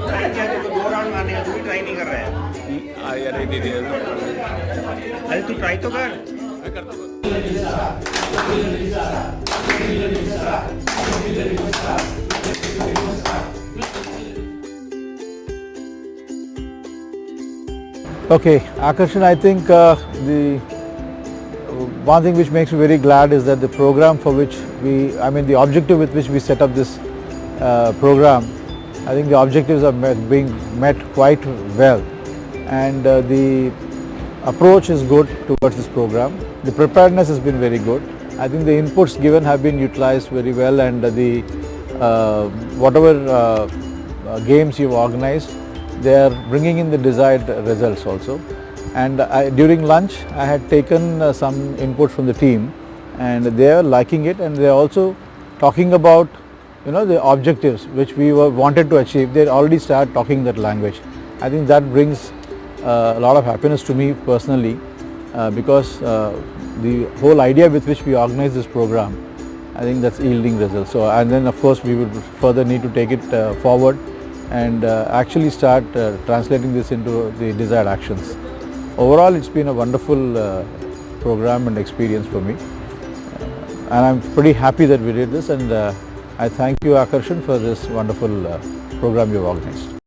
दो राउंड मारने का, तू भी ट्राई नहीं कर रहा है? यार नहीं दे अरे तू ट्राई तो कर। मैं करता हूँ। Okay, Akarshan, I think the one thing which makes me very glad is that the program for which the objective with which we set up this program, I think the objectives are being met quite well, and the approach is good towards this program. The preparedness has been very good. I think the inputs given have been utilized very well, and the whatever games you've organized, they are bringing in the desired results also. And during lunch I had taken some input from the team, and they are liking it, and they are also talking about the objectives which we wanted to achieve. They already start talking that language. I think that brings a lot of happiness to me personally, because the whole idea with which we organize this program, I think that's yielding results. So, and then of course we would further need to take it forward and actually start translating this into the desired actions. Overall, it's been a wonderful program and experience for me, and I'm pretty happy that we did this, and I thank you, Akarshan, for this wonderful program you've organized.